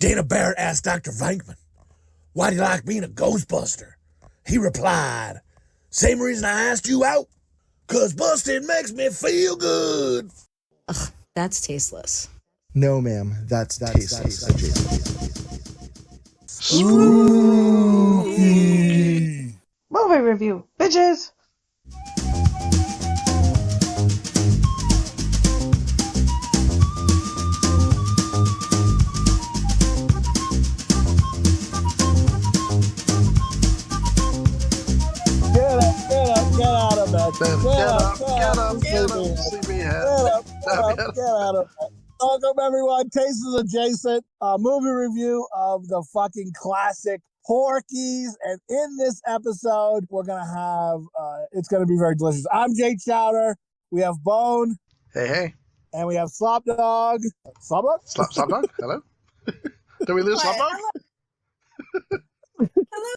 Dana Barrett asked Dr. Venkman, why do you like being a Ghostbuster? He replied, same reason I asked you out, 'cause busting makes me feel good. Ugh, that's tasteless. No, ma'am, that's tasteless. Spooky. Movie review, bitches. Get out of bed. Get up, sleepyhead. Get out of bed. Welcome, everyone. Tasteless Adjacent, a movie review of the fucking classic Porky's. And in this episode, we're going to have, it's going to be very delicious. I'm Jay Chowder. We have Bone. Hey. And we have Slopdog. Slopdog? Slopdog? Hello? Did we lose Slopdog? Hello.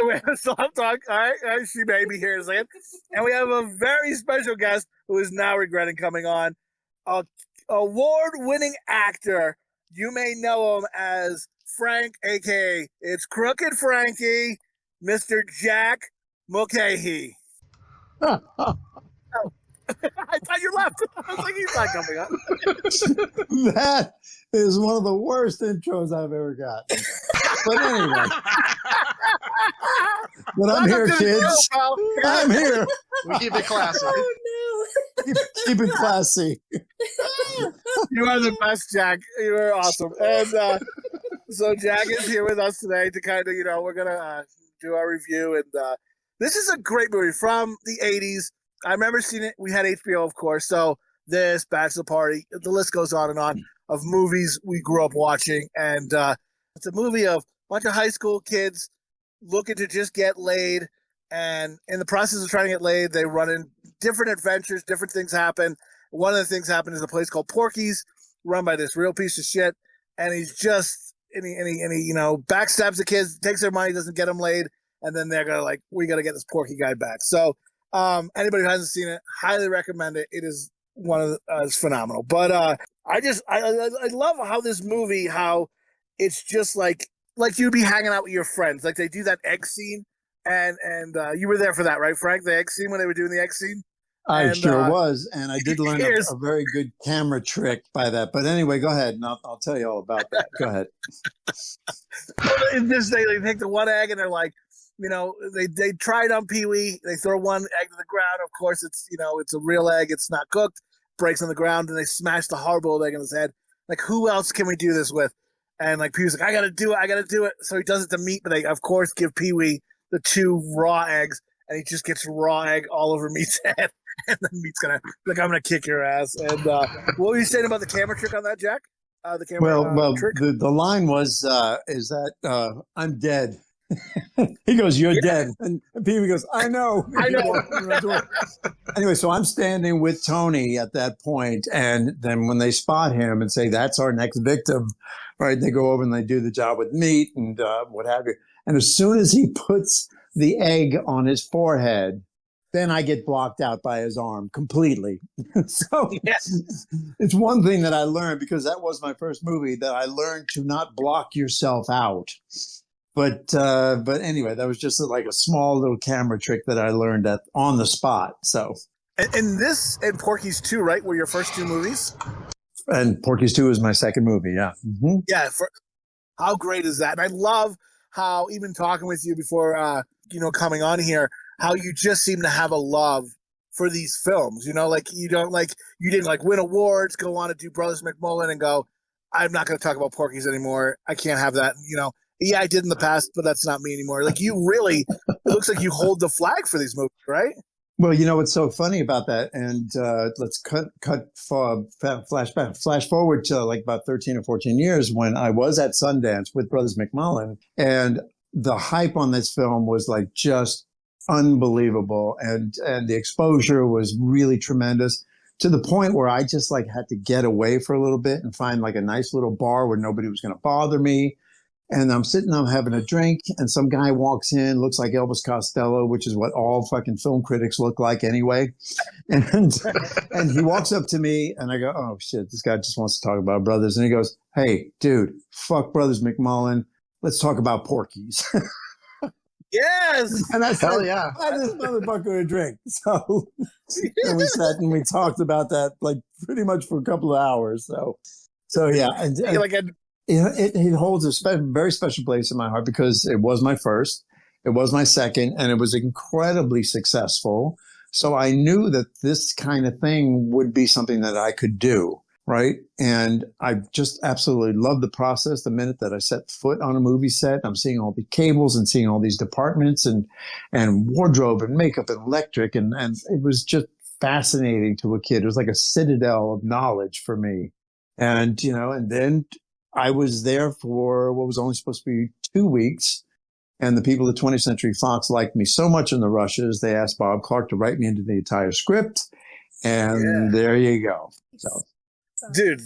We have Slopdog. All right, she may be here in a second. And we have a very special guest who is now regretting coming on. Award-winning actor. You may know him as Frank, a.k.a. It's Crooked Frankie, Mr. Jack Mulcahy. Oh. I thought you left. I was like, he's not coming up. That is one of the worst intros I've ever got. But anyway. But I'm here, kids. I'm here. We keep it classy. Oh, no. Keep it classy. You are the best, Jack. You are awesome. And so Jack is here with us today to kind of, we're going to do our review. And this is a great movie from the 80s. I remember seeing it. We had HBO, of course. So this, Bachelor Party, the list goes on and on of movies we grew up watching. And it's a movie of a bunch of high school kids looking to just get laid. And in the process of trying to get laid, they run in different adventures, different things happen. One of the things happen is a place called Porky's, run by this real piece of shit. And he's just, and he backstabs the kids, takes their money, doesn't get them laid. And then they're going to we got to get this Porky guy back. So, anybody who hasn't seen it, highly recommend it. It is it's phenomenal. But I love how this movie, how it's just like you'd be hanging out with your friends. Like they do that egg scene, and you were there for that, right, Frank? The egg scene when they were doing the egg scene. I sure was, and I did learn a very good camera trick by that. But anyway, go ahead, and I'll tell you all about that. Go ahead. In this, they take the one egg, and they're like, they tried on Pee-wee. They throw one egg to the ground. Of course, it's it's a real egg. It's not cooked. Breaks on the ground, and they smash the hard-boiled egg in his head. Like, who else can we do this with? And Pee-wee's like, I gotta do it. So he does it to meat, but they of course give Pee-wee the 2 raw eggs, and he just gets raw egg all over Meat's head. And then Meat's I'm gonna kick your ass. And what were you saying about the camera trick on that, Jack? The camera trick? The line was, is that I'm dead. He goes, you're dead. And Pee-wee goes, I know. Anyway, so I'm standing with Tony at that point, and then when they spot him and say, that's our next victim, right, they go over and they do the job with Meat and what have you. And as soon as he puts the egg on his forehead, then I get blocked out by his arm completely. So it's one thing that I learned, because that was my first movie, that I learned to not block yourself out. But anyway, that was just like a small little camera trick that I learned on the spot. So, and this and Porky's 2, right, were your first 2 movies? And Porky's 2 is my second movie. Yeah. Mm-hmm. Yeah. How great is that? And I love how, even talking with you before, coming on here, how you just seem to have a love for these films. You didn't win awards, go on to do Brothers McMullen and go, I'm not going to talk about Porky's anymore. I can't have that. Yeah, I did in the past, but that's not me anymore. Like, you really, it looks like you hold the flag for these movies, right? Well, what's so funny about that, and let's flash forward to like about 13 or 14 years when I was at Sundance with Brothers McMullen, and the hype on this film was like just unbelievable, and the exposure was really tremendous, to the point where I just had to get away for a little bit and find like a nice little bar where nobody was going to bother me. And I'm having a drink, and some guy walks in, looks like Elvis Costello, which is what all fucking film critics look like anyway. And he walks up to me, and I go, oh shit, this guy just wants to talk about Brothers. And he goes, hey, dude, fuck Brothers McMullen. Let's talk about Porky's. Yes. And I said, Hell yeah. buy this motherfucker a drink. So and we sat and we talked about that like pretty much for a couple of hours. So yeah. And, it holds a very special place in my heart because it was my first, it was my second, and it was incredibly successful. So I knew that this kind of thing would be something that I could do. Right. And I just absolutely love the process. The minute that I set foot on a movie set, I'm seeing all the cables and seeing all these departments and wardrobe and makeup and electric. And it was just fascinating to a kid. It was like a citadel of knowledge for me. And, and then I was there for what was only supposed to be 2 weeks. And the people at 20th Century Fox liked me so much in the rushes. They asked Bob Clark to write me into the entire script. And there you go. So. Dude,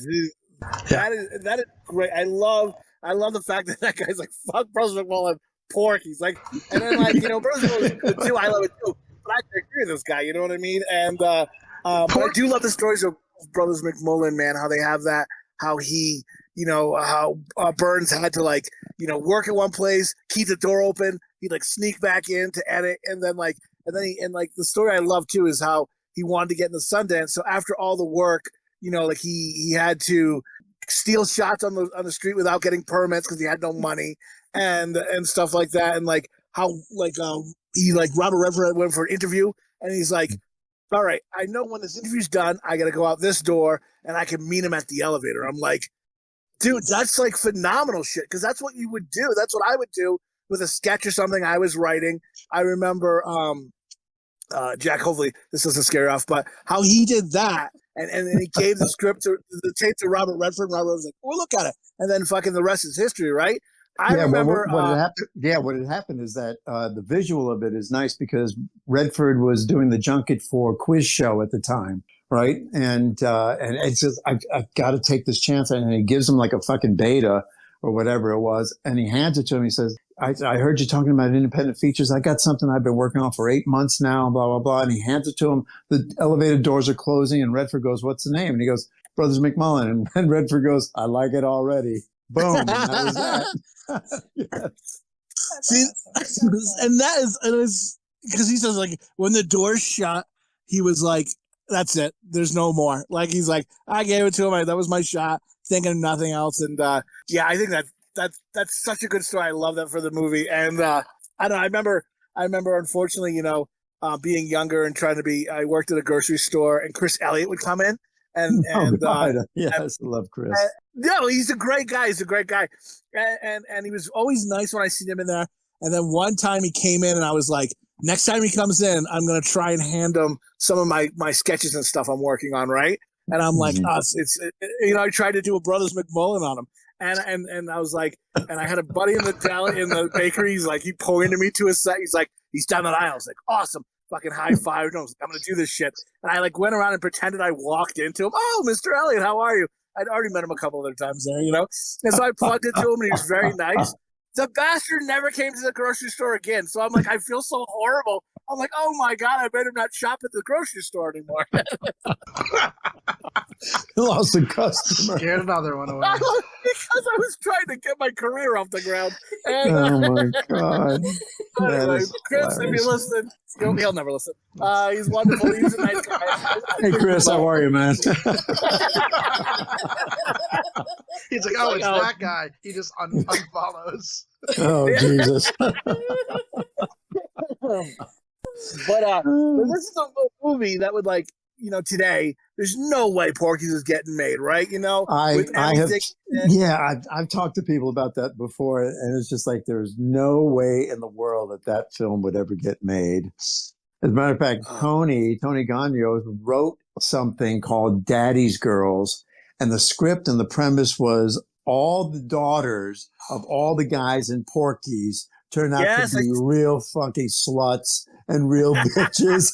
that is great. I love the fact that guy's like, fuck Brothers McMullen, Porky's like, and then like, Brothers McMullen is good too. I love it too, but I agree with this guy. You know what I mean? And but I do love the stories of Brothers McMullen, man. How they have that, how he, how Burns had to like, work at one place, keep the door open, he'd like sneak back in to edit, and then the story I love too is how he wanted to get in the Sundance. So after all the work. Like he had to steal shots on the street without getting permits because he had no money and stuff like that. And like how he Robert Redford went for an interview and he's like, all right, I know when this interview's done, I got to go out this door and I can meet him at the elevator. I'm like, dude, that's like phenomenal shit. Because that's what you would do. That's what I would do with a sketch or something I was writing. I remember, Jack, hopefully this doesn't scare you off, but how he did that. And then he gave the tape to Robert Redford. And Robert was like, "Oh, look at it!" And then fucking the rest is history, right? I remember. What had happened is that the visual of it is nice because Redford was doing the junket for Quiz Show at the time, right? And it says, "I've got to take this chance," and he gives him like a fucking beta or whatever it was, and he hands it to him. He says, I heard you talking about independent features. I got something I've been working on for 8 months now, blah, blah, blah. And he hands it to him. The elevator doors are closing and Redford goes, what's the name? And he goes, Brothers McMullen. And then Redford goes, I like it already. Boom. And that was that. Yes. See, and that is because he says like when the doors shut, he was like, that's it. There's no more. Like, he's like, I gave it to him. That was my shot, thinking of nothing else. And yeah, I think that's such a good story. I love that for the movie. And I don't know. I remember, unfortunately, being younger and trying to be. I worked at a grocery store, and Chris Elliott would come in, yes, I love Chris. No, he's a great guy. He's a great guy, and he was always nice when I seen him in there. And then one time he came in, and I was like, next time he comes in, I'm gonna try and hand him some of my sketches and stuff I'm working on, right? And I'm like, I tried to do a Brothers McMullen on him. And I was like, and I had a buddy in the bakery. He's like, he pointed me to a set. He's like, he's down that aisle. I was like, awesome, fucking high five. I was like, I'm gonna do this shit. And I like went around and pretended I walked into him. Oh, Mr. Elliott, how are you? I'd already met him a couple other times there, And so I plugged into him, and he was very nice. The bastard never came to the grocery store again. So I'm like, I feel so horrible. I'm like, oh my God, I better not shop at the grocery store anymore. Lost a customer. Scared another one away. Because I was trying to get my career off the ground. And, oh my God. Anyway, Chris, if you listen, he'll never listen. He's wonderful. He's a nice guy. Hey, Chris, how are you, man? He's like, oh, it's that guy. He just unfollows. Oh, Jesus. But this is a movie that would today, there's no way Porky's is getting made, right? I've talked to people about that before, and it's just like there's no way in the world that film would ever get made. As a matter of fact, Tony Gagnon wrote something called Daddy's Girls, and the script and the premise was all the daughters of all the guys in Porky's turn out to be real fucking sluts and real bitches.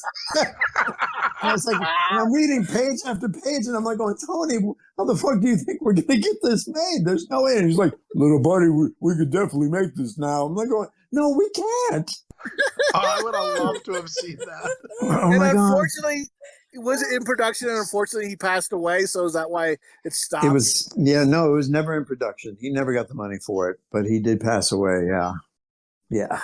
I was like, and I'm reading page after page, and I'm like, going, Tony, how the fuck do you think we're going to get this made? There's no way. And he's like, little buddy, we could definitely make this now. I'm like, going, no, we can't. I would have loved to have seen that. Oh, my God. Unfortunately, was it in production and unfortunately he passed away? So is that why it stopped? It was it was never in production. He never got the money for it, but he did pass away. Yeah.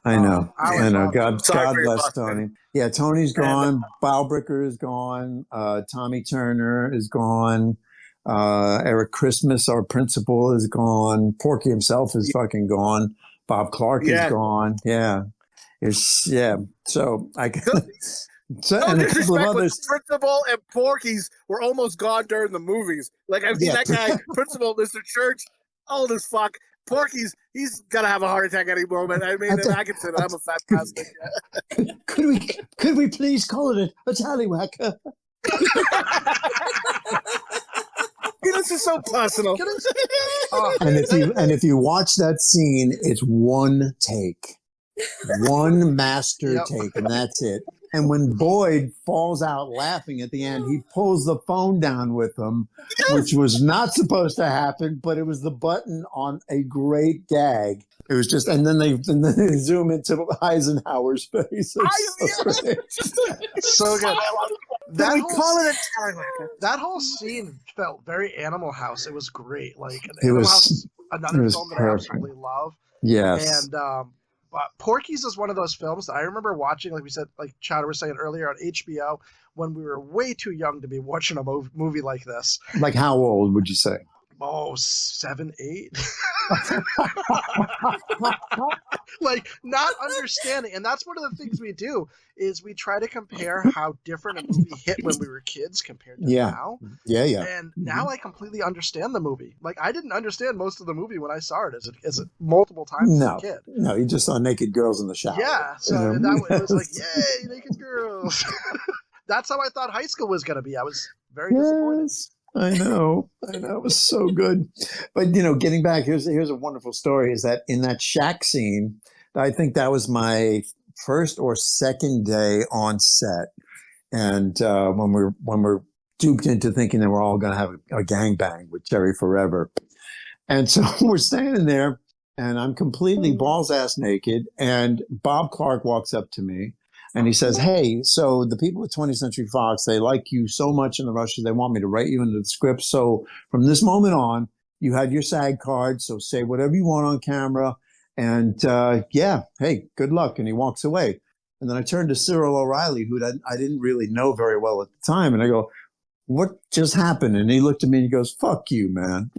I know. I know. God bless Tony. Yeah, Tony's gone. Balbricker is gone. Tommy Turner is gone. Eric Christmas, our principal, is gone. Porky himself is fucking gone. Bob Clark is gone. Yeah. So I can. And a couple of others. Principal and Porky's were almost gone during the movies. Like, I mean, that guy, Principal, Mr. Church, old as fuck. Porky's, he's gonna have a heart attack any moment. I mean, and I can say that I'm a fat bastard. Could we please call it a tallywhacker? This is so personal. And if you watch that scene, it's one take, one master take, and that's it. And when Boyd falls out laughing at the end, he pulls the phone down with him, which was not supposed to happen, but it was the button on a great gag. It was just, and then they zoom into Eisenhower's face. So good. That whole scene felt very Animal House. It was great. Like Animal House is another film that I absolutely love. Yes. And Porky's is one of those films that I remember watching, like we said, like Chowder was saying earlier, on HBO when we were way too young to be watching a movie like this. Like how old would you say? Oh, 7, 8. Like not understanding. And that's one of the things we do is we try to compare how different a movie hit when we were kids compared to now. Yeah. And now I completely understand the movie. Like I didn't understand most of the movie when I saw it as a multiple times as a kid. No, you just saw naked girls in the shower. Yeah. So it was like, yay, naked girls. That's how I thought high school was going to be. I was very disappointed. I know. It was so good. But, getting back, here's a wonderful story, is that in that shack scene, I think that was my first or second day on set. And when we're duped into thinking that we're all going to have a gangbang with Jerry Forever. And so we're standing there, and I'm completely balls-ass naked, and Bob Clark walks up to me. And he says, hey, so the people at 20th Century Fox, they like you so much in the Russians, they want me to write you into the script. So from this moment on, you had your SAG card. So say whatever you want on camera. And hey, good luck. And he walks away. And then I turned to Cyril O'Reilly, who I didn't really know very well at the time. And I go, what just happened? And he looked at me and he goes, fuck you, man.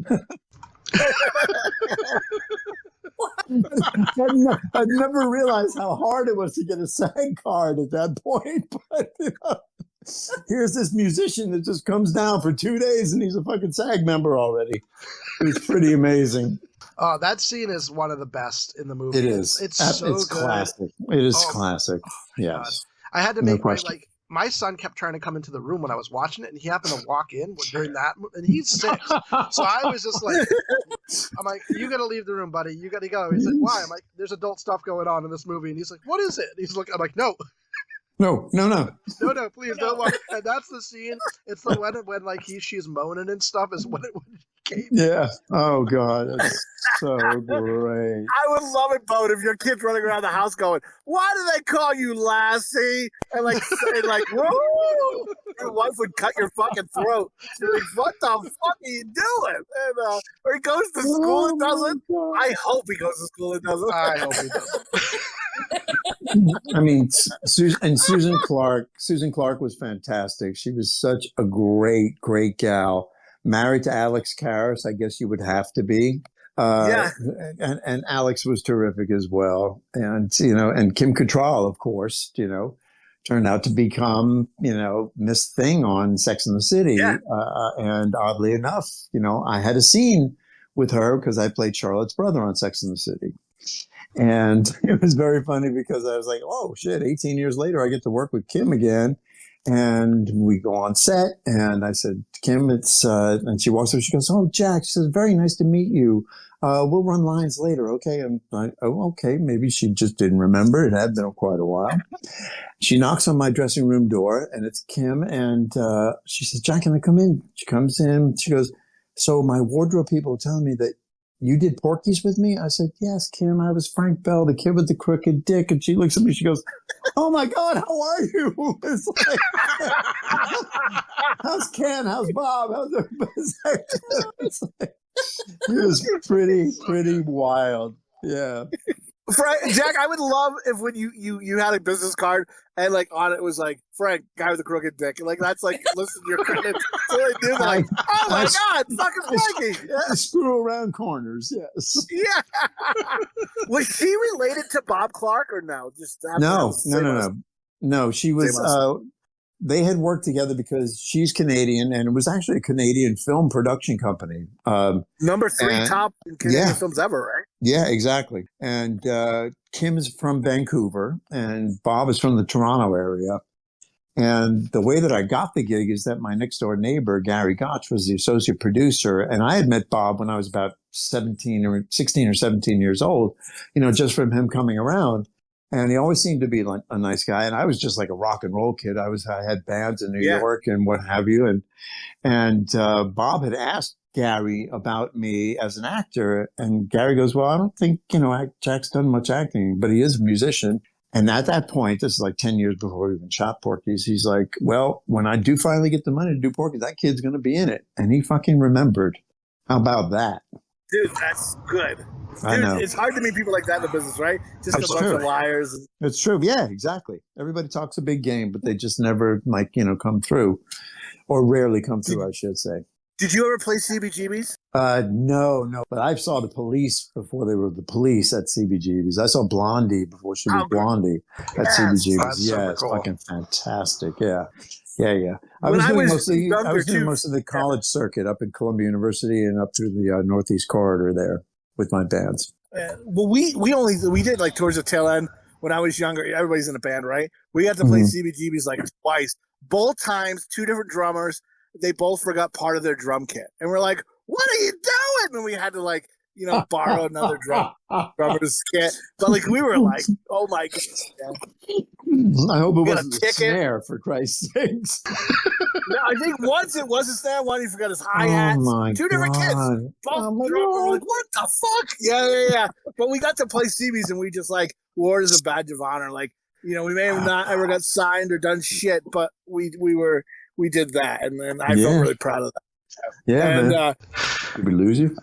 I'd never realized how hard it was to get a SAG card at that point. But here's this musician that just comes down for 2 days and he's a fucking SAG member already. It was pretty amazing. That scene is one of the best in the movie. It is. It's so good. Classic. It is classic. Yes. God. I had to make my son kept trying to come into the room when I was watching it, and he happened to walk in during that, and he's 6. So I was just like, I'm like, you got to leave the room, buddy. You got to go. He's like, why? I'm like, there's adult stuff going on in this movie. And he's like, what is it? And he's like, I'm like, no. No, please don't walk. And that's the scene. It's the when like she's moaning and stuff is when it came. Yeah. Oh God, that's so great. I would love it, Bo, if your kid's running around the house going, "Why do they call you Lassie?" And like saying like, "Whoa!" Your wife would cut your fucking throat. She's like, "What the fuck are you doing?" And or he goes to school and doesn't. I hope he goes to school and doesn't. I hope he does. I mean, Susan Clark was fantastic. She was such a great gal. Married to Alex Karras, I guess you would have to be. And Alex was terrific as well. And, and Kim Cattrall, of course, turned out to become, Miss Thing on Sex and the City. Yeah. And oddly enough, I had a scene with her because I played Charlotte's brother on Sex and the City. And it was very funny because I was like, oh shit, 18 years later, I get to work with Kim again. And we go on set and I said, Kim, and she walks over, she goes, oh, Jack, she says, very nice to meet you. We'll run lines later. Okay. And okay. Maybe she just didn't remember. It had been quite a while. She knocks on my dressing room door and it's Kim. And, she says, Jack, can I come in? She comes in. She goes, so my wardrobe people tell me that you did Porky's with me? I said, yes, Kim, I was Frank Bell, the kid with the crooked dick. And she looks at me, she goes, oh my God, how are you? It's like, how's Ken? How's Bob? How's everybody? It's like, it was pretty wild. Yeah. Jack, I would love if when you had a business card and like on it was like Frank, guy with the crooked dick. Like that's like listen to your credits. So they do like, oh my God, fucking Frankie. Yeah. Screw around corners, yes. Yeah. Was she related to Bob Clark or no? Just No. She was they had worked together because she's Canadian, and it was actually a Canadian film production company. Number 3 top Canadian films ever, right? Yeah, exactly. And Kim is from Vancouver, and Bob is from the Toronto area. And the way that I got the gig is that my next door neighbor, Gary Gotch, was the associate producer. And I had met Bob when I was about 16 or 17 years old, just from him coming around. And he always seemed to be like a nice guy. And I was just like a rock and roll kid. I had bands in New York and what have you. And Bob had asked Gary about me as an actor. And Gary goes, well, I don't think, Jack's done much acting, but he is a musician. And at that point, this is like 10 years before we even shot Porky's, he's like, well, when I do finally get the money to do Porky's, that kid's going to be in it. And he fucking remembered. How about that? Dude, that's good. Dude, I know. It's hard to meet people like that in the business, right? Just a bunch of liars. It's true. Yeah, exactly. Everybody talks a big game, but they just never, come through. Or rarely come through, I should say. Did you ever play CBGBs? No. But I saw the Police before they were the Police at CBGBs. I saw Blondie before she was Blondie at CBGBs. Yeah, it's fucking fantastic. Yeah. I was doing most of the college circuit up in Columbia University and up through the Northeast Corridor there with my bands. Well, we did like towards the tail end when I was younger. Everybody's in a band, right? We had to play CBGBs like twice. Both times, 2 different drummers. They both forgot part of their drum kit. And we're like, what are you doing? And we had to borrow another drummer's kit. But we were like, oh my God. I hope it wasn't a snare, for Christ's sakes. No, I think once it was a snare, one he forgot his hi-hats. Oh my 2 different kits. Both drummers, like, what the fuck? Yeah. But we got to play CBs and we just wore it as a badge of honor. We may have not ever got signed or done shit, but we did that, and then I felt really proud of that. Yeah, and, man. Did we lose you?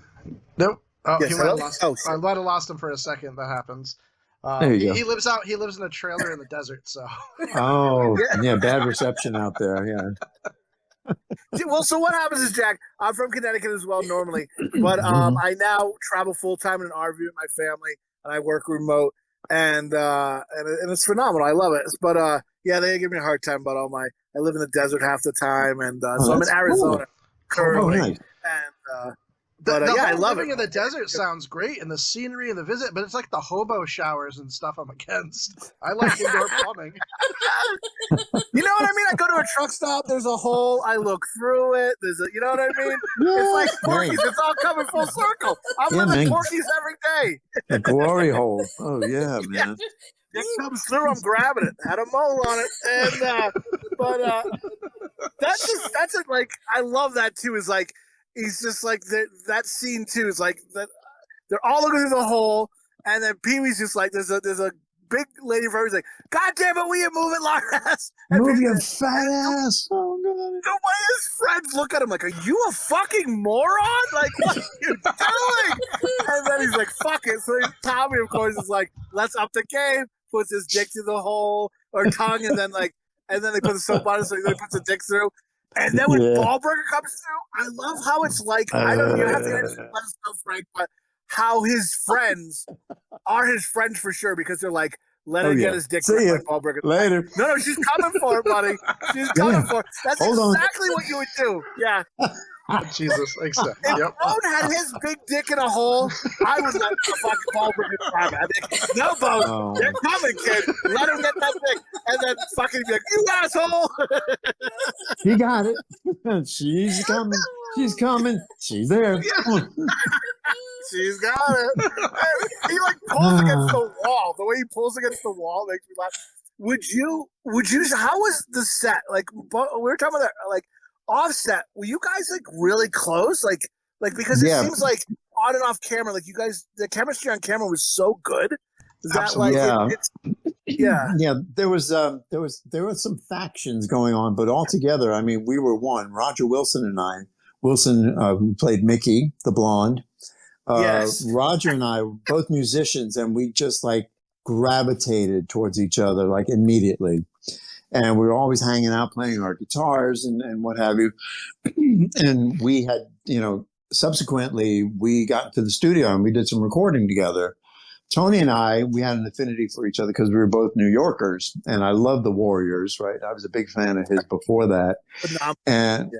Nope. Oh, yes, he might have lost. I might have lost him for a second. That happens. There you go. He lives out. He lives in a trailer in the desert. So. Oh, yeah, bad reception out there. Yeah. Well, so what happens is, Jack, I'm from Connecticut as well normally, but I now travel full time in an RV with my family, and I work remote, and it's phenomenal. I love it. But they give me a hard time about I live in the desert half the time, and so I'm in Arizona currently. Nice. And I love it. Living in the desert sounds great, and the scenery and the visit, but it's like the hobo showers and stuff I'm against. I like indoor plumbing. You know what I mean? I go to a truck stop, there's a hole, I look through it, you know what I mean? It's like Porky's, it's all coming full circle. I'm living Porky's every day. The glory hole. Oh, yeah, man. It comes through, I'm grabbing it. Had a mole on it. And that's it. I love that too. Is he's just that scene too. Is that they're all looking through the hole, and then Pee Wee's just there's a big lady for he's like, God damn it, will you move it, lard ass? Move your fat ass. Oh God. The way his friends look at him like, are you a fucking moron? What are you doing? And then he's like, fuck it. So Tommy, of course, is like, let's up the game. Puts his dick through the hole or tongue, and then they put the soap on it, so he puts the dick through. And then when Ballburger comes through, I love how it's I don't you have to let us know, Frank, but how his friends are his friends for sure because they're like, let him get his dick through like Ballburger. Later. No, she's coming for it, buddy. She's coming for it. That's exactly what you would do. Yeah. Jesus, thanks. If Bone had his big dick in a hole, I would let the fucking Ballburger grab it. No, Bone, they're coming, kid. Let him get that dick, and then fucking be like, you asshole. He got it. She's coming. She's coming. She's there. She's got it. He pulls against the wall. The way he pulls against the wall makes me laugh. Would you? How was the set? We were talking about that. Offset, were you guys really close? Because it seems like on and off camera, like you guys, the chemistry on camera was so good. That Absolutely. like Yeah. There were some factions going on, but altogether, I mean, we were one. Roger Wilson and I. Wilson, who played Mickey, the blonde. Yes. Roger and I were both musicians, and we just like gravitated towards each other like immediately. And we were always hanging out, playing our guitars and what have you. And we had, subsequently we got to the studio and we did some recording together. Tony and I, we had an affinity for each other because we were both New Yorkers, and I loved the Warriors, right? I was a big fan of his before that. And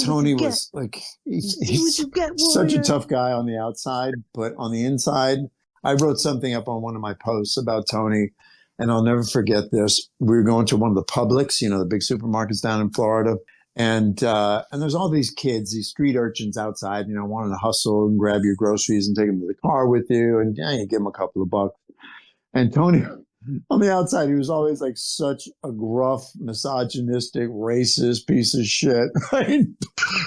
Tony was like, he's such a tough guy on the outside, but on the inside, I wrote something up on one of my posts about Tony, and I'll never forget this. We were going to one of the Publix, the big supermarkets down in Florida. And there's all these kids, these street urchins outside, wanting to hustle and grab your groceries and take them to the car with you. And you give them a couple of bucks. And Tony, on the outside, he was always like such a gruff, misogynistic, racist piece of shit. Right?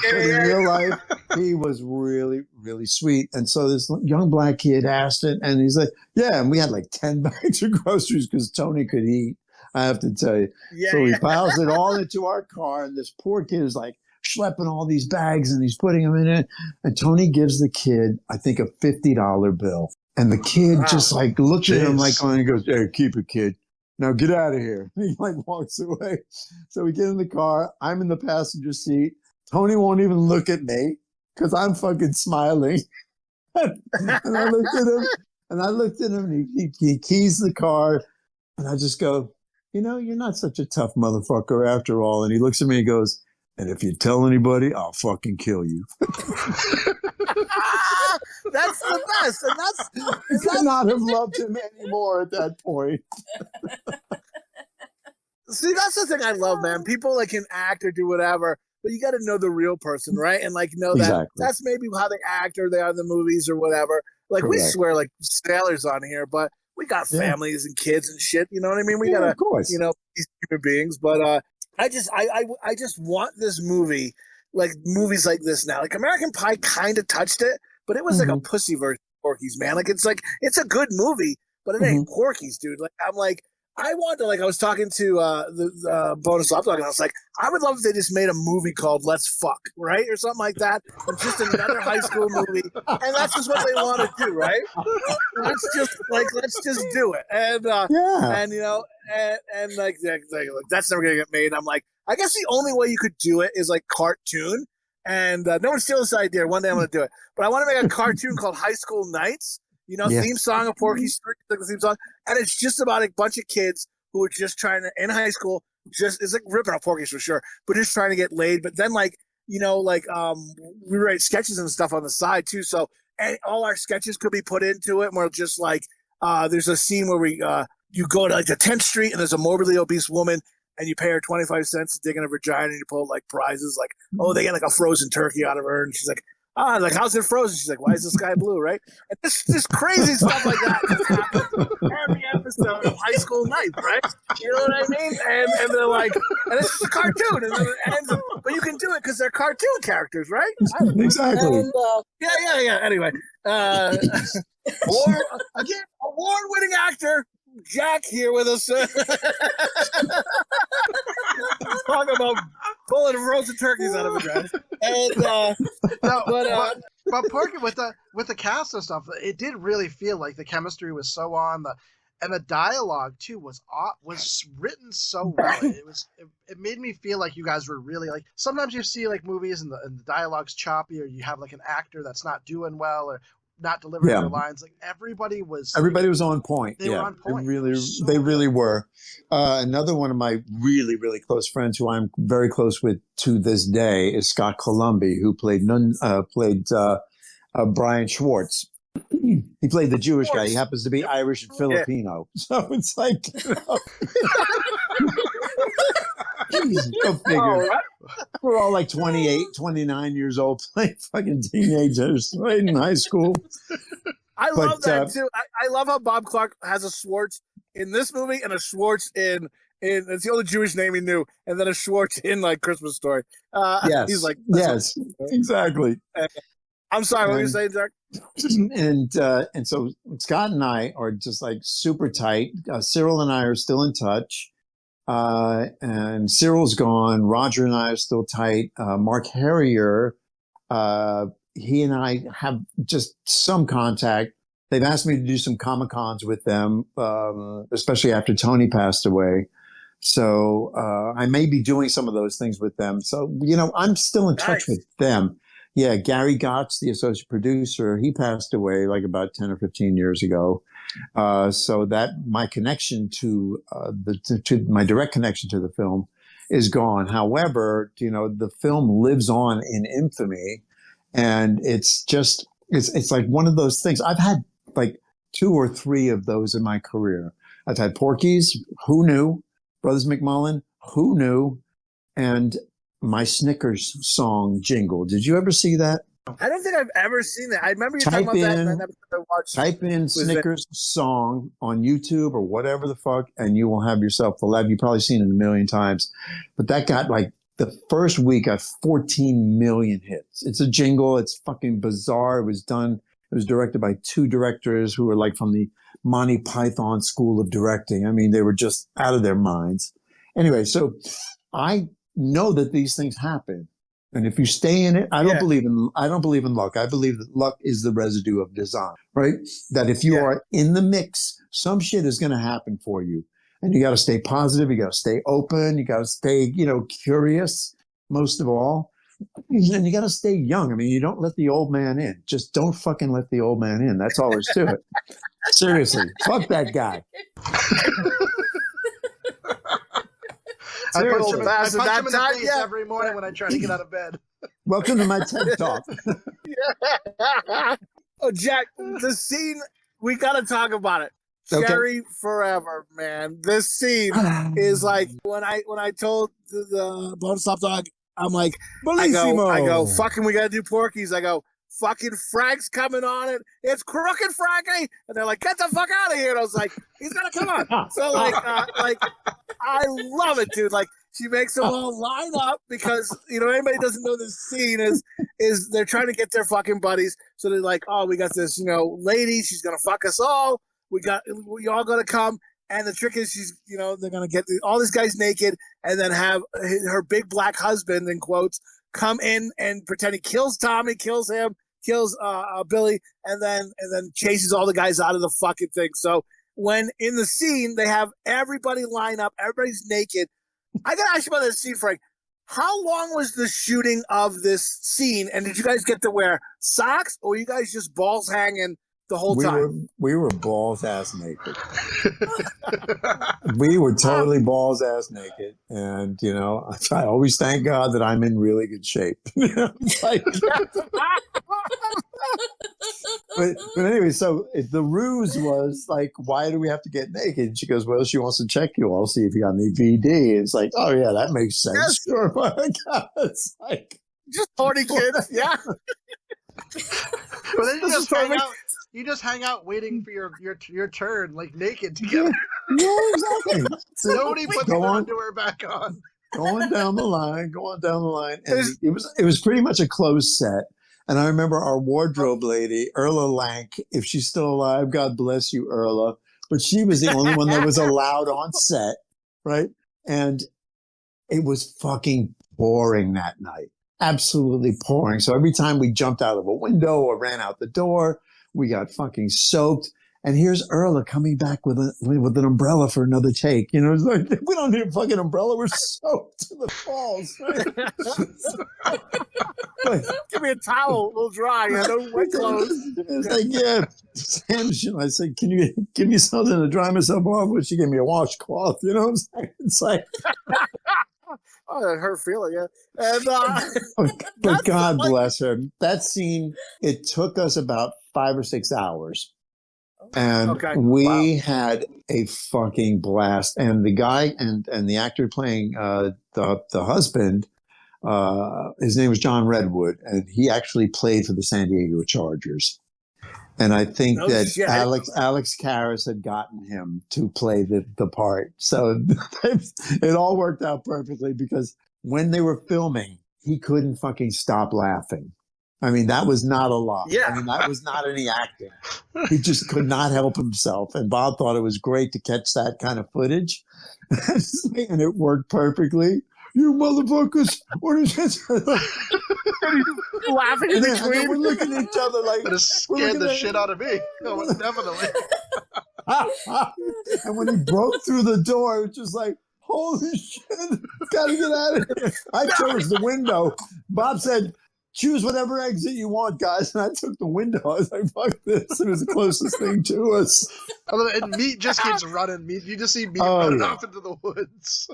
But in real life, he was really, really sweet. And so this young black kid asked it, and he's like, yeah. And we had like 10 bags of groceries because Tony could eat. I have to tell you. So he piles it all into our car, and this poor kid is like schlepping all these bags, and he's putting them in it. And Tony gives the kid, I think, a $50 bill. And the kid just like looks at him like, and he goes, hey, keep it, kid. Now get out of here. He like walks away. So we get in the car. I'm in the passenger seat. Tony won't even look at me because I'm fucking smiling. And I looked at him, and he keys the car. And I just go, you're not such a tough motherfucker after all. And he looks at me and goes, and if you tell anybody, I'll fucking kill you. That's the best. And I could not have loved him anymore at that point. See, that's the thing I love, man. People like can act or do whatever, but you got to know the real person, right? And like know that that's maybe how they act or they are in the movies or whatever. Like we swear like sailors on here, but we got families and kids and shit. You know what I mean? We gotta, of course. These human beings. But I just want this movie, like movies like this now. Like American Pie kind of touched it, but it was like a pussy version of Porky's, man. Like it's a good movie, but it ain't Porky's, dude. Like I'm like, I want to, like, I was talking to the bonus Slopdog, and I was like, I would love if they just made a movie called Let's Fuck, right? Or something like that. Or just another high school movie. And that's just what they want to do, right? Let's just do it. And, and like, that's never going to get made. I'm like, I guess the only way you could do it is like cartoon. And no one steal this idea. One day I'm going to do it. But I want to make a cartoon called High School Nights. Theme song of Porky's the theme song, and it's just about a bunch of kids who are just trying to in high school. It's like ripping off Porky's for sure, but just trying to get laid. But then we write sketches and stuff on the side too. So all our sketches could be put into it. And we're just like, there's a scene where you go to like the 10th Street and there's a morbidly obese woman. And you pay her 25 cents to dig in her vagina, and you pull like prizes, like, oh, they get like a frozen turkey out of her, and she's like, like, how's it frozen? She's like, why is the sky blue, right? And this crazy stuff like that just happens every episode of High School Nights, right? You know what I mean? And they're like, and it's just a cartoon, and then it ends, but you can do it because they're cartoon characters, right? Exactly. And, yeah. Anyway, award-winning actor Jack here with us. Talking about pulling frozen turkeys out of a dress. And but Porky with the cast and stuff, it did really feel like the chemistry was so on. And the dialogue too was written so well. It made me feel like you guys were really like. Sometimes you see like movies and the dialogue's choppy, or you have like an actor that's not doing well or not delivering their lines. Like everybody was on point. They were on point. They really were. Another one of my really, really close friends who I'm very close with to this day is Scott Columbia, who played Brian Schwartz. He played the Jewish guy. He happens to be Irish and Filipino. So it's like, go figure. We're all like 28, 29 years old, playing fucking teenagers right in high school. I love that too. I love how Bob Clark has a Schwartz in this movie and a Schwartz in it's the only Jewish name he knew, and then a Schwartz in like Christmas Story. Yes, he's like, yes, exactly. I'm sorry, what were you saying, Jack? and so Scott and I are just like super tight. Cyril and I are still in touch. And Cyril's gone. Roger and I are still tight. Mark Harrier, he and I have just some contact. They've asked me to do some Comic Cons with them, especially after Tony passed away. So I may be doing some of those things with them. So, I'm still in touch with them. Yeah, Gary Gotts, the associate producer, he passed away like about 10 or 15 years ago. So that my connection to my direct connection to the film is gone. However, the film lives on in infamy, and it's like one of those things. I've had like 2 or 3 of those in my career. I've had Porky's, who knew? Brothers McMullen, who knew? And my Snickers song jingle. Did you ever see that? I don't think I've ever seen that. I remember you talking about that in that episode I watched. Type in Snickers song on YouTube or whatever the fuck, and you will have yourself a laugh. You've probably seen it a million times. But that got like the first week got 14 million hits. It's a jingle. It's fucking bizarre. It was directed by 2 directors who were like from the Monty Python School of Directing. I mean, they were just out of their minds. Anyway, so I know that these things happen. And if you stay in it, I don't believe in luck. I believe that luck is the residue of design, right? That if you are in the mix, some shit is going to happen for you. And you got to stay positive. You got to stay open. You got to stay, curious, most of all. And you got to stay young. I mean, you don't let the old man in. Just don't fucking let the old man in. That's all there's to it. Seriously. Fuck that guy. I punch him in the face every morning when I try to get out of bed. Welcome to my TED Talk. Oh, Jack, the scene, we got to talk about it. Okay. Cherry Forever, man. This scene is like when I told the Bone Slopdog, I'm like, I go, fucking, we got to do Porky's. I go, fucking Frank's coming on it. It's Crooked Frankie. And they're like, get the fuck out of here. And I was like, he's going to come on. So like, I love it, dude. Like, she makes them all line up because, anybody doesn't know this scene is they're trying to get their fucking buddies. So they're like, oh, we got this, lady. She's going to fuck us all. We all going to come. And the trick is they're going to get all these guys naked and then have her big black husband, in quotes, come in and pretend he kills Tommy, kills him, kills Billy, and then chases all the guys out of the fucking thing. So when in the scene they have everybody line up, everybody's naked. I gotta ask you about this scene, Frank. How long was the shooting of this scene? And did you guys get to wear socks, or were you guys just balls hanging the whole time? We were balls ass naked. We were totally balls ass naked. And, I always thank God that I'm in really good shape. But anyway, so the ruse was like, why do we have to get naked? And she goes, well, she wants to check you all, see if you got any VD. It's like, oh yeah, that makes sense. Yes. Sure. It's like just horny kids. Yeah. But then you just hang out waiting for your turn, like naked together. Yeah, exactly. So nobody puts their underwear back on. Going down the line. And it was pretty much a closed set. And I remember our wardrobe lady, Erla Lank, if she's still alive, God bless you, Erla. But she was the only one that was allowed on set, right? And it was fucking pouring that night. Absolutely pouring. So every time we jumped out of a window or ran out the door, we got fucking soaked. And here's Erla coming back with an umbrella for another take. It's like, we don't need a fucking umbrella. We're soaked to the falls. Right? Give me a towel. We'll dry. No wet clothes. It's like, yeah. Sam, I said, can you give me something to dry myself off? Well, she gave me a washcloth. You know what I'm saying? It's like... Oh, that hurt feeling, yeah. And, but God bless her. That scene, it took us about 5 or 6 hours. And we had a fucking blast. And the guy and the actor playing the husband, his name was John Redwood, and he actually played for the San Diego Chargers. And I think Alex Karras had gotten him to play the part. So it all worked out perfectly because when they were filming, he couldn't fucking stop laughing. I mean, that was not a lie. Yeah. I mean, that was not any acting. He just could not help himself. And Bob thought it was great to catch that kind of footage. And it worked perfectly. You motherfuckers. What is this? Laughing in And then between. we're looking at each other like. That has scared the shit out of me. Oh, definitely. And when he broke through the door, it was just like, holy shit, gotta get out of here. I chose the window. Bob said, choose whatever exit you want, guys. And I took the window. I was like, fuck this. It was the closest thing to us. And Meat just keeps running. Meat, you just see Meat Oh, running yeah. off into the woods.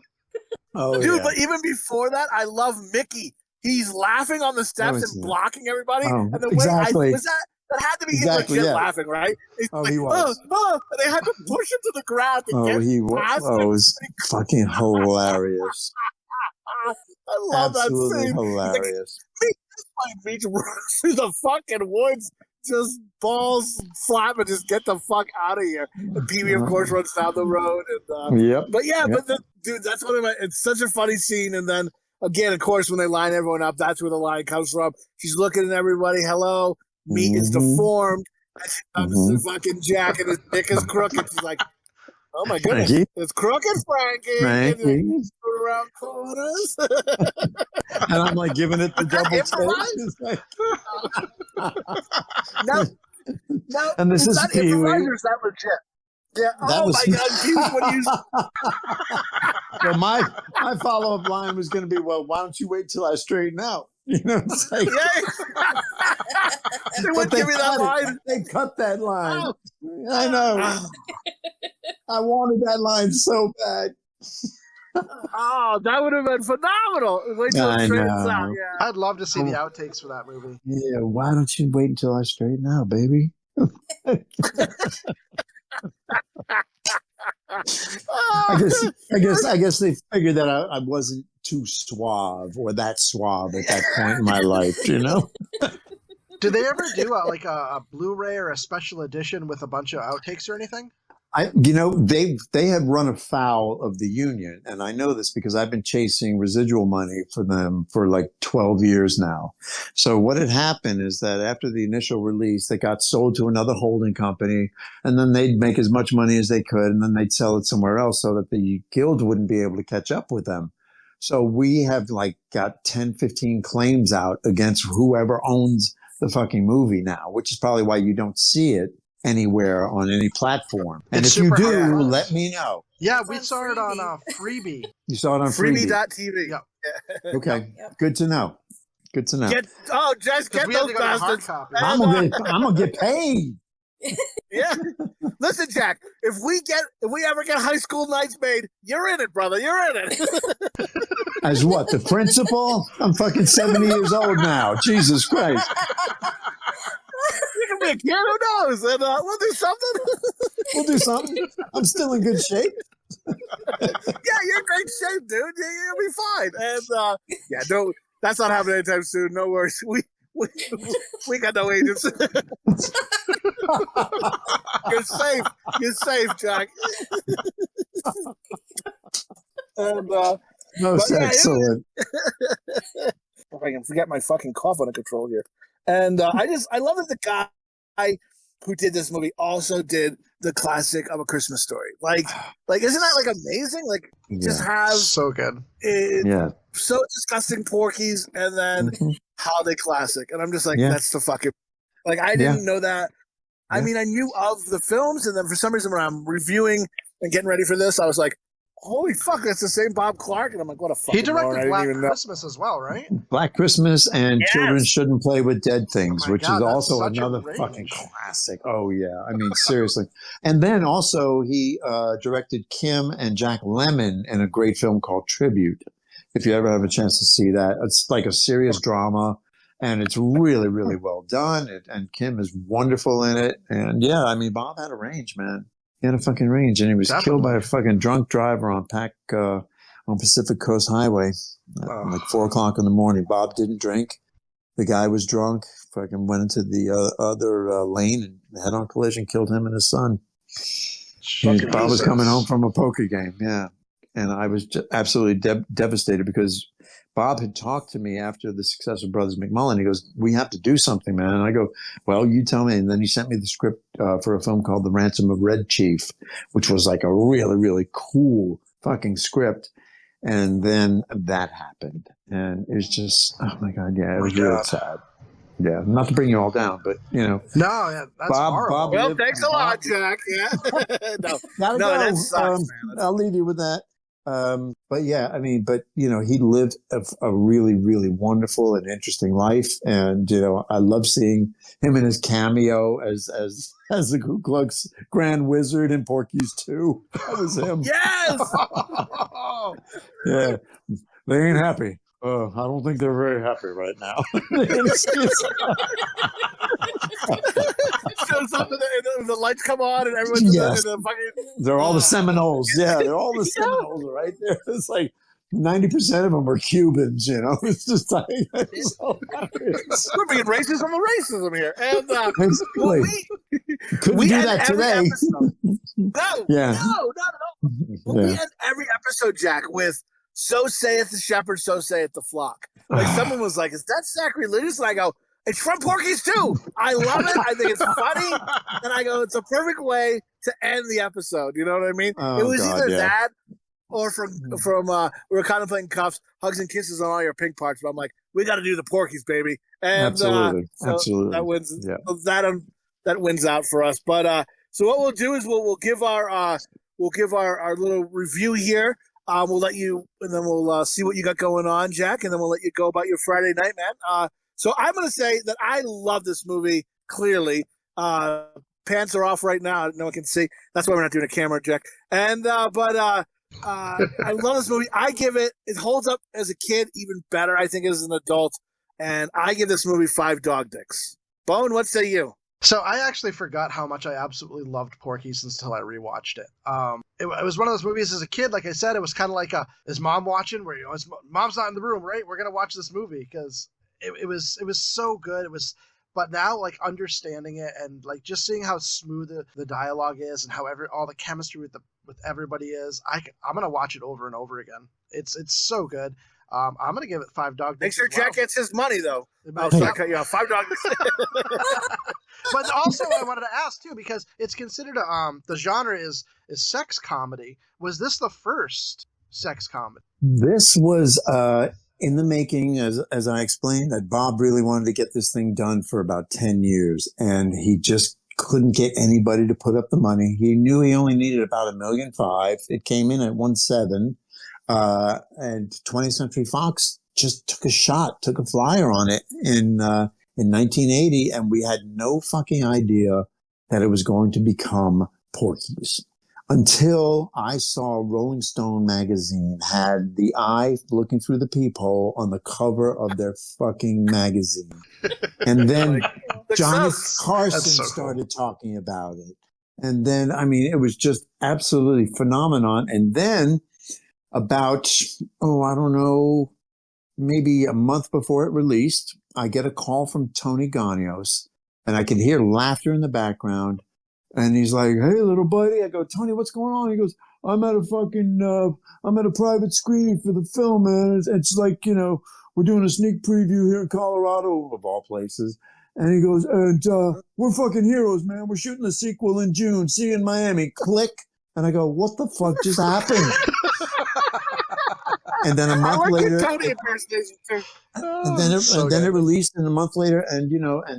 Oh, Dude, yeah. but even before that, I love Mickey. He's laughing on the steps and blocking everybody. Oh, And the way exactly. that had to be Exactly, legit yeah. laughing, right? It's Oh, like, he was. and they had to push him to the ground to Oh, get he was. past Oh, it him. was fucking hilarious. I love Absolutely that scene. hilarious. Like, Beach runs through the fucking woods, just balls flapping, just get the fuck out of here. And Pee Wee, of course, runs down the road. And Yep. but yeah, Yep. but dude, that's one of my. It's such a funny scene. And then again, of course, when they line everyone up, that's where the line comes from. She's looking at everybody. Hello, Meat is deformed. And she comes to fucking Jack, and his dick is crooked. She's like, "Oh my goodness, Frankie? it's crooked, Frankie." Frankie. And then screw around corners. And I'm like giving it the double improvised? take. It's like, No, And this is that Pee Wee. improvised or is that legit? Yeah. That Oh was- my God, Pee Wee, when you well, my follow-up line was going to be, well, why don't you wait till I straighten out? You know, it's like, yeah. They but wouldn't give me that cut it. line. They cut that line. Oh. I know. I wanted that line so bad. Oh, that would have been phenomenal. Wait till I it straightens know. out. Yeah. I'd love to see the outtakes for that movie. Yeah, why don't you wait until I straighten out, baby? I guess they figured that I wasn't too suave or that suave at that point in my life, you know? Did they ever do a Blu-ray or a special edition with a bunch of outtakes or anything? They had run afoul of the union, and I know this because I've been chasing residual money for them for like 12 years now. So what had happened is that after the initial release, they got sold to another holding company, and then they'd make as much money as they could, and then they'd sell it somewhere else so that the guild wouldn't be able to catch up with them. So we have like got 10, 15 claims out against whoever owns the fucking movie now, which is probably why you don't see it anywhere on any platform. And It's if you super do, hard. let me know. Yeah, we saw it on Freebie. You saw it on Freebie. Freebie.tv. Yeah. Okay. Good to know. Good to know. Just get We had those to go to hard bastards. copy. I'm gonna get paid. Yeah. Listen, Jack, if we ever get High School Nights made, you're in it, brother. You're in it. As what? The principal? I'm fucking 70 years old now. Jesus Christ. You can be a kid, who knows? And we'll do something. We'll do something. I'm still in good shape. Yeah, you're in great shape, dude. You'll be fine. And no, that's not happening anytime soon. No worries. We got no agents. You're safe. You're safe, Jack. And Most excellent. if I can forget my fucking cough under control here. And I love that the guy who did this movie also did the classic of A Christmas Story. Like isn't that like amazing? Like just have So good. it, Yeah. so disgusting Porkies and then holiday classic. And I'm just like, that's the fucking like I didn't know that. I mean, I knew of the films, and then for some reason when I'm reviewing and getting ready for this, I was like, holy fuck, that's the same Bob Clark. And I'm like, what a fucking He directed moron. I Black didn't even know. Christmas as well, right? Black Christmas and Children Shouldn't Play with Dead Things, Oh my which God, is that's also such a another range. fucking classic. Oh, yeah. I mean, seriously. And then also he directed Kim and Jack Lemmon in a great film called Tribute. If you ever have a chance to see that, it's like a serious drama, and it's really, really well done. And Kim is wonderful in it. And yeah, I mean, Bob had a range, man. He had a fucking range, and he was killed by a fucking drunk driver on Pacific Coast Highway at like 4:00 in the morning. Bob didn't drink. The guy was drunk. Fucking went into the other lane and head-on collision, killed him and his son. Bob was coming home from a poker game. Yeah. And I was absolutely devastated because Bob had talked to me after the success of Brothers McMullen. He goes, "We have to do something, man." And I go, "Well, you tell me." And then he sent me the script for a film called The Ransom of Red Chief, which was like a really, really cool fucking script. And then that happened. And it was just, oh my God, yeah, it was real sad. Yeah, not to bring you all down, but No, yeah, that's horrible. Well, thanks a lot, Jack. Yeah. Gotta no, go. that sucks, man. I'll leave you with that. But yeah, I mean, he lived a really, really wonderful and interesting life. And, I love seeing him in his cameo as the Ku Klux Grand Wizard in Porky's 2. That was him. Yes! Yeah. They ain't happy. I don't think they're very happy right now. Shows up and the lights come on and everyone's in the fucking... They're all the Seminoles. Yeah, they're all the Seminoles right there. It's like 90% of them are Cubans, It's just like... It's so we're being racist on the racism here. And couldn't we do end that every today. Episode. No, not at all. We end every episode, Jack, with "So saith the shepherd, so saith the flock." Like someone was like, "Is that sacrilegious?" And I go, "It's from Porky's 2. I love it. I think it's funny." And I go, "It's a perfect way to end the episode." You know what I mean? It was either that or from we were contemplating cuffs, hugs and kisses on all your pink parts. But I'm like, we got to do the Porky's, baby. And absolutely. That wins. Yeah. That wins out for us. But so what we'll do is we'll give our little review here. We'll let you, and then we'll see what you got going on, Jack, and then we'll let you go about your Friday night, man. So I'm going to say that I love this movie, clearly. Pants are off right now. No one can see. That's why we're not doing a camera, Jack. And I love this movie. It holds up as a kid even better, I think, as an adult. And I give this movie 5 dog dicks. Bone, what say you? So I actually forgot how much I absolutely loved Porky's until I rewatched it. It was one of those movies as a kid, like I said, it was kind of like is mom watching? Where mom's not in the room, right? We're gonna watch this movie because it was so good. But now like understanding it and like just seeing how smooth the dialogue is and how all the chemistry with everybody is, I'm gonna watch it over and over again. It's so good. I'm gonna give it 5 dog dicks. Make sure Jack gets his money though. I cut you off. 5 dog dicks. But also, I wanted to ask too, because it's considered the genre is sex comedy. Was this the first sex comedy? This was in the making, as I explained, that Bob really wanted to get this thing done for about 10 years, and he just couldn't get anybody to put up the money. He knew he only needed about $1.5 million. It came in at 1.7 million. And 20th Century Fox just took a flyer on it in 1980, and we had no fucking idea that it was going to become Porky's until I saw Rolling Stone magazine had the eye looking through the peephole on the cover of their fucking magazine. And then Johnny Carson started talking about it. And then, I mean, it was just absolutely phenomenon. And then about, I don't know, maybe a month before it released, I get a call from Tony Ganios, and I can hear laughter in the background. And he's like, "Hey, little buddy." I go, "Tony, what's going on?" He goes, I'm at a private screening for the film, man. It's like, we're doing a sneak preview here in Colorado, of all places. And he goes, "And we're fucking heroes, man. We're shooting the sequel in June. See you in Miami." Click. And I go, "What the fuck just happened?" And then a month later, then it released, and a month later, and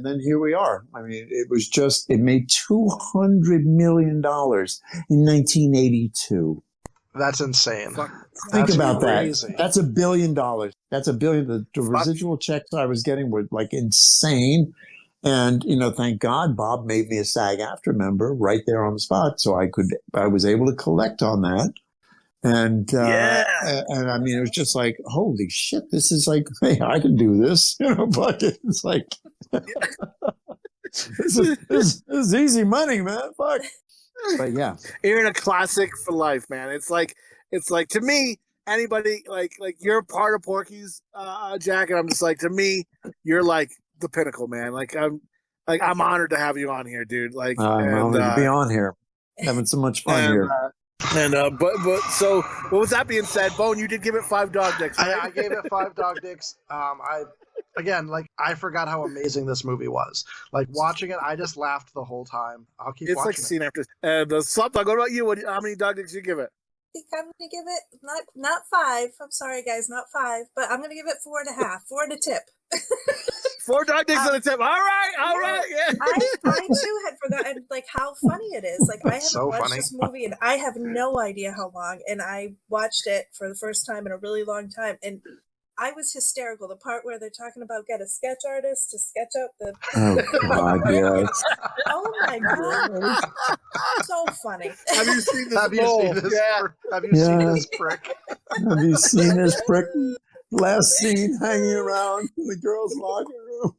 then here we are. I mean, it made $200 million in 1982. That's insane. Think about that. That's $1 billion. That's $1 billion. The residual checks I was getting were like insane. And, thank God Bob made me a SAG-AFTRA member right there on the spot. So I was able to collect on that. And I mean, it was just like, holy shit, this is like, hey, I can do this, but it's like, this is easy money, man. Fuck. But yeah, you're in a classic for life, man. It's like to me, anybody like you're part of Porky's, Jack, and I'm just like, to me, you're like the pinnacle, man. I'm honored to have you on here, dude. I'm honored to be on here, having so much fun here. And so with that being said, Bone, you did give it 5 dog dicks, right? I gave it 5 dog dicks. I forgot how amazing this movie was. Like watching it, I just laughed the whole time. I'll keep It's watching like scene after. And Slopdog, what about you? How many dog dicks do you give it? I think I'm gonna give it not 5. I'm sorry, guys, not 5, but I'm gonna give it 4.5. 4 and a tip. 4 dog dicks on a tip. All right, yeah. I too had forgotten like how funny it is. Like I haven't so watched funny. this movie and I have no idea how long. And I watched it for the first time in a really long time, and I was hysterical. The part where they're talking about get a sketch artist to sketch out the. Oh God, yes. Oh my god, so funny. Have you seen this? Have you seen this? Yeah. Have you seen this prick? Have you seen this prick? Last scene hanging around in the girls' locker room.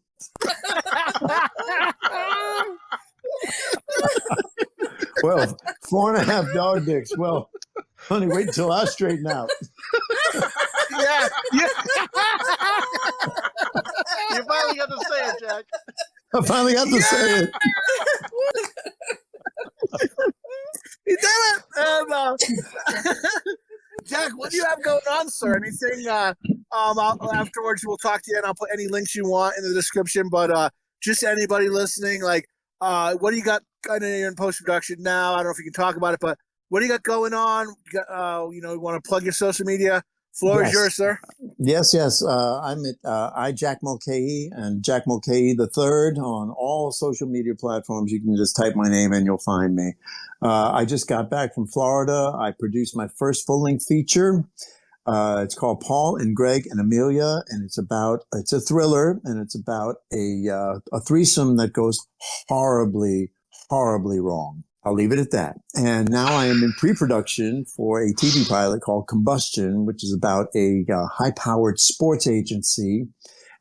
Well, 4.5 dog dicks. Well, honey, wait until I straighten out. Yeah. You finally got to say it, Jack. I finally got to say it. He did it. And, Jack, what do you have going on, sir? Anything? Afterwards, we'll talk to you, and I'll put any links you want in the description. But just anybody listening, like, what do you got? I know you're in post production now. I don't know if you can talk about it, but what do you got going on? You want to plug your social media? Floor is yours, sir. Yes. I'm at Jack Mulcahy and Jack Mulcahy the Third on all social media platforms. You can just type my name and you'll find me. I just got back from Florida. I produced my first full-length feature. It's called Paul and Greg and Amelia, and it's a thriller, and it's about a threesome that goes horribly, horribly wrong. I'll leave it at that. And now I am in pre-production for a TV pilot called Combustion, which is about a high-powered sports agency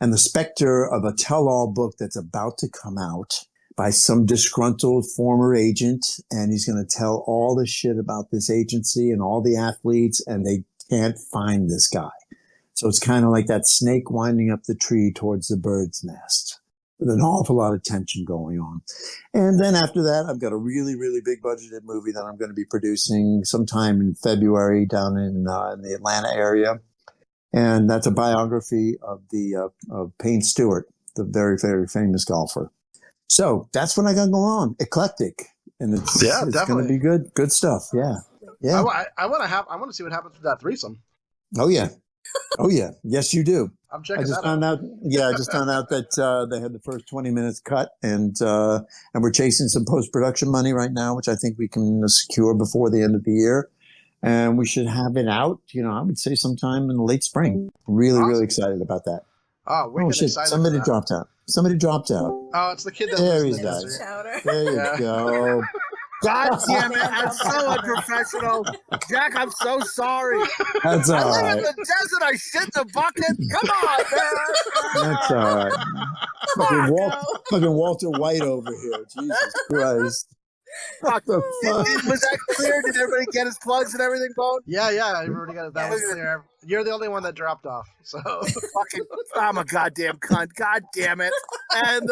and the specter of a tell-all book that's about to come out by some disgruntled former agent. And he's going to tell all the shit about this agency and all the athletes, and they can't find this guy. So it's kind of like that snake winding up the tree towards the bird's nest, with an awful lot of tension going on. And then after that, I've got a really, really big budgeted movie that I'm going to be producing sometime in February down in the Atlanta area. And that's a biography of of Payne Stewart, the very, very famous golfer. So that's what I got going on. Eclectic. And it's going to be good stuff. Yeah. Yeah. I want to see what happens with that threesome. Oh yeah. Yes, you do. I'm checking. I just found out that they had the first 20 minutes cut, and we're chasing some post-production money right now, which I think we can secure before the end of the year, and we should have it out. I would say sometime in the late spring. Really, awesome. Really excited about that. Oh shit! Somebody dropped out. Oh, it's the kid that there lives he in the is. desert. Chowder. There you go. God damn it. I'm so unprofessional. Jack, I'm so sorry. That's all I live right. in the desert. I shit in the bucket. Come on, man. That's all right. Fucking Walter White over here. Jesus Christ. Fuck. The fuck? Was that clear? Did everybody get his plugs and everything, Bone? Yeah, everybody got it. That was clear. You're the only one that dropped off. So Fucking, I'm a goddamn cunt. God damn it. And,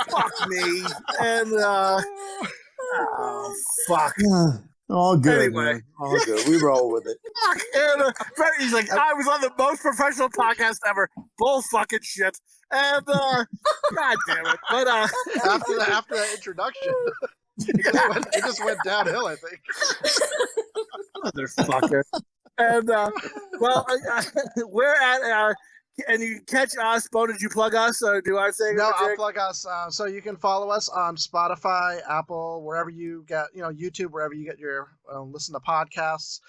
fuck me. And, oh, fuck. Yeah, all good. Anyway. Man. All good. We roll with it. Fuck. And, he's like, I was on the most professional podcast ever. Bull fucking shit. And, god damn it. But, after that introduction, it just went downhill, I think. Motherfucker. And, we're at, and you can catch us. Bo, did you plug us or do our thing? No, I'll plug us. So you can follow us on Spotify, Apple, wherever you get, YouTube, wherever you get your listen to podcasts.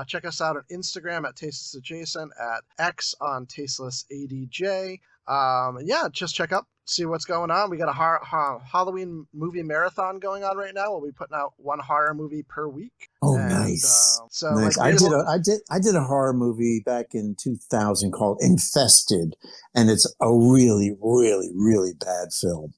Check us out on Instagram at Tasteless Adjacent, at X on Tasteless ADJ. And yeah, just check up, see what's going on. We got a Halloween movie marathon going on right now. We'll be putting out one horror movie per week. Oh, nice. So nice. like, I did a horror movie back in 2000 called Infested, and it's a really, really, really bad film.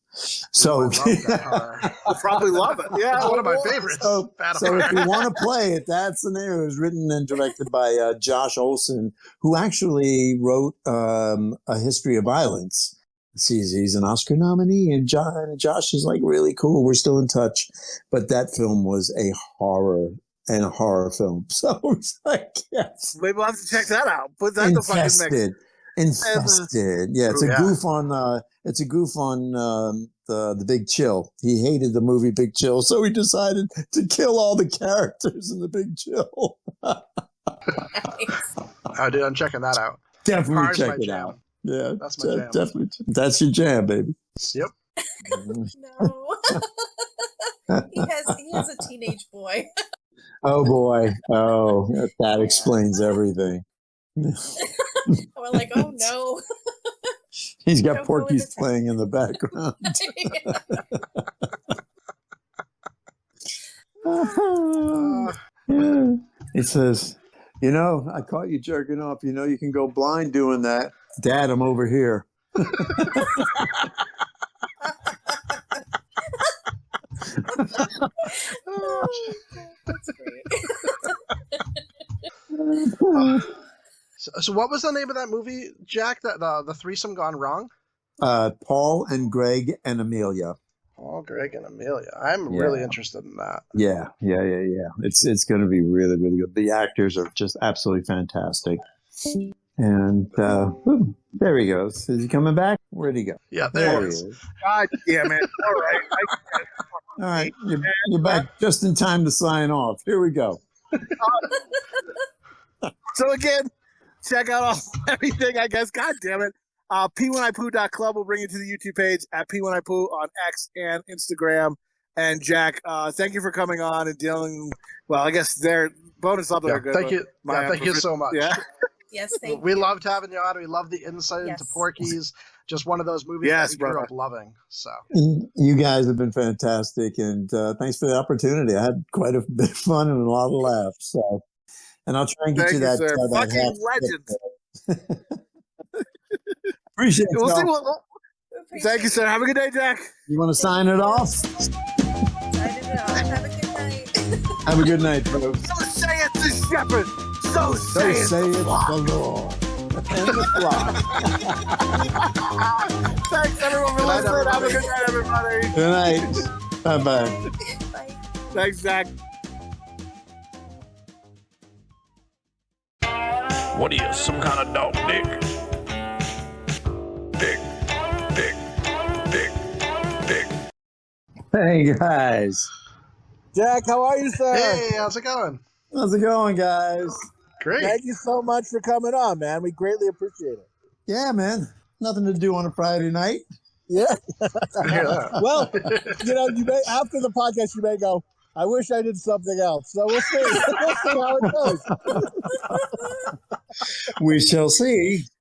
So I'll probably love it. Yeah, it's one of my favorites. So if you want to play it, that's the name. It was written and directed by Josh Olson, who actually wrote A History of Violence. He's an Oscar nominee, and Josh is like really cool. We're still in touch, but that film was a horror and a horror film. So it's like, yes. Maybe we'll have to check that out. Put that in the fucking mix. Infested. Yeah, it's a goof on the Big Chill. He hated the movie Big Chill, so he decided to kill all the characters in the Big Chill. Dude, I'm checking that out. Definitely Cars check my it jam. out. Yeah, That's my jam. Definitely. That's your jam, baby. Yep. No. he has a teenage boy. Oh boy. Oh, that explains everything. We're like, oh no. He's got Don't go in Porky's the playing in the background. Yeah. He says, I caught you jerking off. You can go blind doing that. Dad, I'm over here. Oh, that's great. So what was the name of that movie, Jack? That the threesome gone wrong? Paul and Greg and Amelia. Paul, Greg, and Amelia. I'm really interested in that. Yeah. It's going to be really, really good. The actors are just absolutely fantastic. And there he goes. Is he coming back? Where'd he go? Yeah, there he is. God damn it. All right. All right. You're back just in time to sign off. Here we go. So again, check out everything, I guess. God damn it. P1IPoo.club will bring you to the YouTube page at P1IPoo on X and Instagram. And Jack, thank you for coming on and dealing. Well, I guess their bonus level are good. Thank you. Thank you so much. Yeah. Yes, thank you. We loved having you on. We love the insight into Porky's. Just one of those movies that we grew up loving. So you guys have been fantastic, and thanks for the opportunity. I had quite a bit of fun and a lot of laughs. So, and I'll try and get you that. Fucking legend. Appreciate it. We'll see thank you, sir. Have a good day, Jack. You want to sign it off? Sign it off. Have a good night. Have a good night, folks. So saith the shepherd. So saith the Lord. And the flock. Thanks, everyone, for listening. Have a good night, everybody. Good night. Bye-bye. Bye. Thanks, Jack. What are you, some kind of dog, Dick? Dick. Hey, guys. Jack, how are you, sir? hey, how's it going? How's it going, guys? Great. Thank you so much for coming on, man. We greatly appreciate it. Yeah, man. Nothing to do on a Friday night. Yeah. Yeah. Well, you may after the podcast, you may go, I wish I did something else. So we'll see. We'll see how it goes. We shall see.